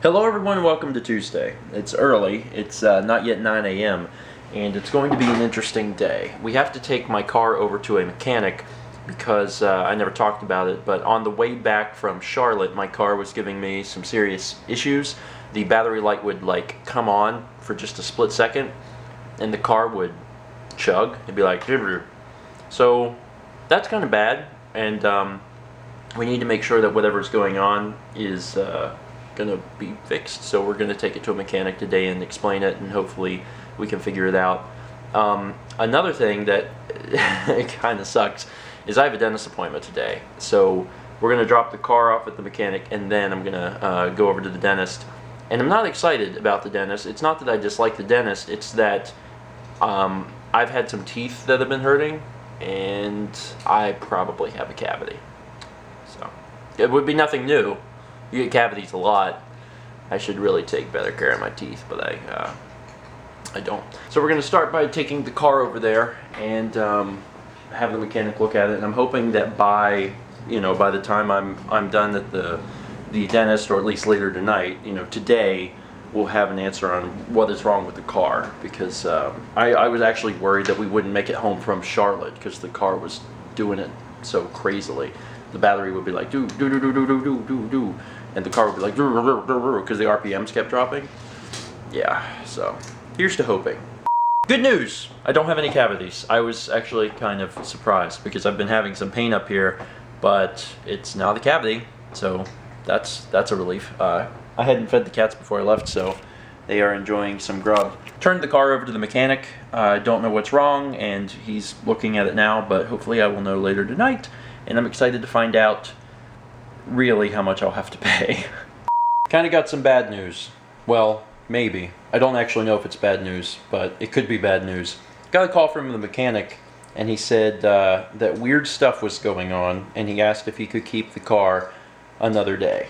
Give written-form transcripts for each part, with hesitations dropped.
Hello everyone, welcome to Tuesday. It's early, it's not yet 9 a.m. and it's going to be an interesting day. We have to take my car over to a mechanic because I never talked about it, but on the way back from Charlotte my car was giving me some serious issues. The battery light would come on for just a split second and the car would chug. It'd be like Dgiblergh. So that's kind of bad, and we need to make sure that whatever's going on is going to be fixed. So we're going to take it to a mechanic today and explain it, and hopefully we can figure it out. Another thing that kind of sucks is I have a dentist appointment today. So we're going to drop the car off at the mechanic and then I'm going to go over to the dentist. And I'm not excited about the dentist. It's not that I dislike the dentist, it's that I've had some teeth that have been hurting and I probably have a cavity. So it would be nothing new. You get cavities a lot. I should really take better care of my teeth, but I don't. So we're going to start by taking the car over there and have the mechanic look at it. And I'm hoping that by the time I'm done at the dentist, or at least later tonight, today, we'll have an answer on what is wrong with the car. Because I was actually worried that we wouldn't make it home from Charlotte because the car was doing it so crazily. The battery would be like do do do do do do do do do, and the car would be like because the RPMs kept dropping. Yeah, so here's to hoping. Good news! I don't have any cavities. I was actually kind of surprised because I've been having some pain up here, but it's not a cavity, so that's a relief. I hadn't fed the cats before I left, so they are enjoying some grub. Turned the car over to the mechanic. I don't know what's wrong, and he's looking at it now, but hopefully I will know later tonight. And I'm excited to find out really how much I'll have to pay. Kind of got some bad news. Well, maybe. I don't actually know if it's bad news, but it could be bad news. Got a call from the mechanic, and he said that weird stuff was going on, and he asked if he could keep the car another day.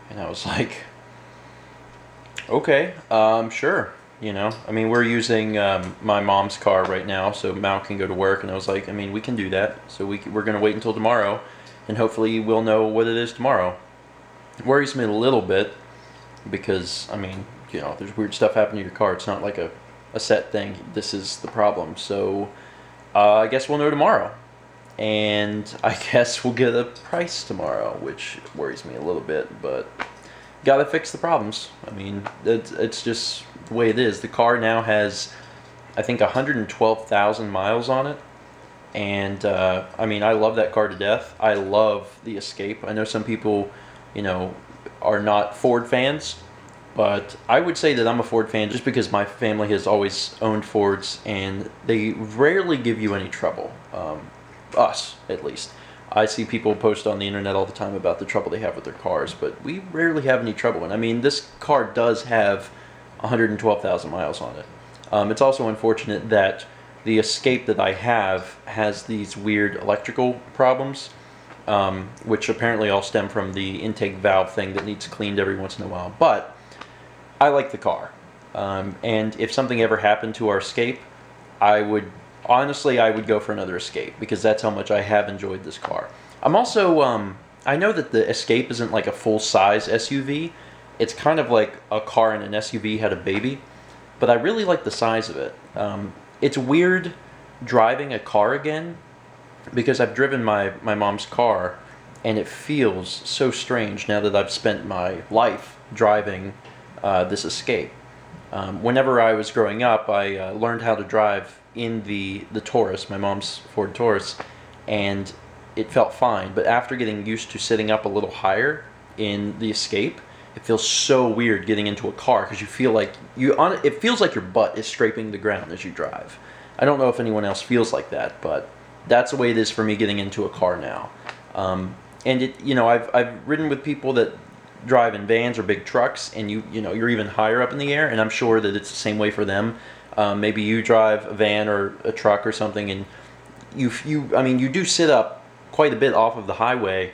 And I was like, okay, sure. I mean, we're using my mom's car right now, so Mal can go to work, and I was like, I mean, we can do that. So we're going to wait until tomorrow, and hopefully we'll know what it is tomorrow. It worries me a little bit, because, I mean, there's weird stuff happening to your car. It's not like a set thing. This is the problem. So I guess we'll know tomorrow. And I guess we'll get a price tomorrow, which worries me a little bit, but gotta fix the problems. I mean, it's just the way it is. The car now has, I think, 112,000 miles on it, and I mean, I love that car to death. I love the Escape. I know some people, are not Ford fans, but I would say that I'm a Ford fan just because my family has always owned Fords, and they rarely give you any trouble. Us, at least. I see people post on the internet all the time about the trouble they have with their cars, but we rarely have any trouble. And I mean, this car does have 112,000 miles on it. It's also unfortunate that the Escape that I have has these weird electrical problems, which apparently all stem from the intake valve thing that needs cleaned every once in a while. But I like the car. And if something ever happened to our Escape, I would go for another Escape, because that's how much I have enjoyed this car. I'm also, I know that the Escape isn't like a full-size SUV. It's kind of like a car and an SUV had a baby, but I really like the size of it. It's weird driving a car again, because I've driven my mom's car, and it feels so strange now that I've spent my life driving this Escape. Whenever I was growing up, I learned how to drive in the Taurus, my mom's Ford Taurus, and it felt fine. But after getting used to sitting up a little higher in the Escape, it feels so weird getting into a car, because you feel like it feels like your butt is scraping the ground as you drive. I don't know if anyone else feels like that, but that's the way it is for me getting into a car now. And I've ridden with people that drive in vans or big trucks, and you're even higher up in the air, and I'm sure that it's the same way for them. Maybe you drive a van or a truck or something, and you do sit up quite a bit off of the highway,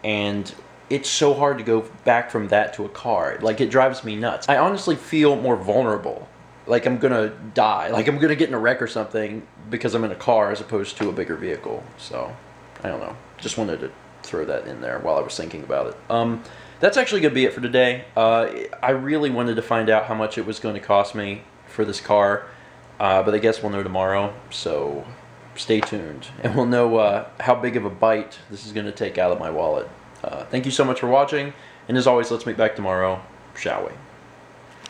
and it's so hard to go back from that to a car. Like, it drives me nuts. I honestly feel more vulnerable, like I'm gonna die, like I'm gonna get in a wreck or something because I'm in a car as opposed to a bigger vehicle. So I don't know, just wanted to throw that in there while I was thinking about it. that's actually going to be it for today. I really wanted to find out how much it was going to cost me for this car, but I guess we'll know tomorrow, so stay tuned. And we'll know how big of a bite this is going to take out of my wallet. Thank you so much for watching, and as always, let's meet back tomorrow, shall we?